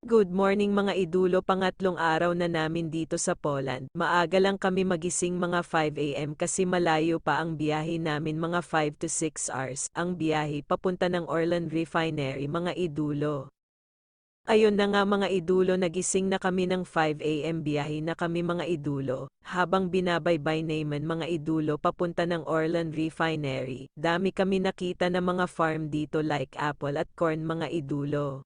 Good morning mga idulo, pangatlong araw na namin dito sa Poland. Maaga lang kami magising mga 5 AM kasi malayo pa ang biyahe namin, mga 5 to 6 hours ang biyahe papunta ng Orlen Refinery mga idulo. Ayun na nga mga idulo, nagising na kami ng 5 AM, biyahe na kami mga idulo. Habang binabaybay naman mga idulo papunta ng Orlen Refinery, dami kami nakita na mga farm dito like apple at corn mga idulo.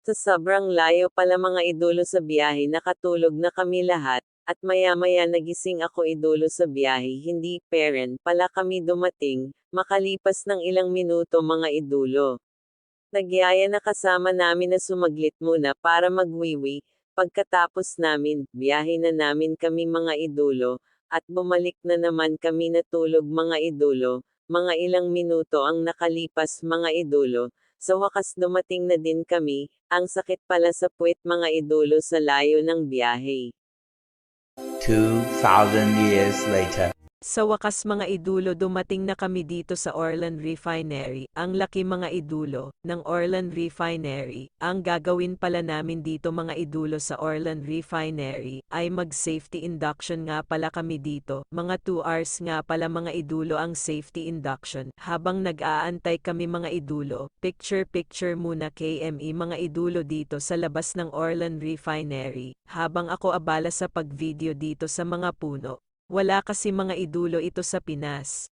Sa sobrang layo pala mga idulo sa biyahe, nakatulog na kami lahat, at maya-maya nagising ako idulo sa biyahe, hindi parent pala kami dumating, makalipas ng ilang minuto mga idulo. Nagyaya na kasama namin na sumaglit muna para magwiwi, pagkatapos namin, biyahe na namin kami mga idulo, at bumalik na naman kami natulog mga idulo, mga ilang minuto ang nakalipas mga idulo, sa wakas dumating na din kami, ang sakit pala sa puwet mga idulo sa layo ng biyahe. 2,000 years later. Sa wakas mga idulo, dumating na kami dito sa Orlen Refinery. Ang laki mga idulo ng Orlen Refinery. Ang gagawin pala namin dito mga idulo sa Orlen Refinery ay mag-safety induction nga pala kami dito. Mga 2 hours nga pala mga idulo ang safety induction. Habang nag-aantay kami mga idulo, picture muna KME mga idulo dito sa labas ng Orlen Refinery. Habang ako abala sa pag-video dito sa mga puno. Wala kasi mga idulo ito sa Pinas.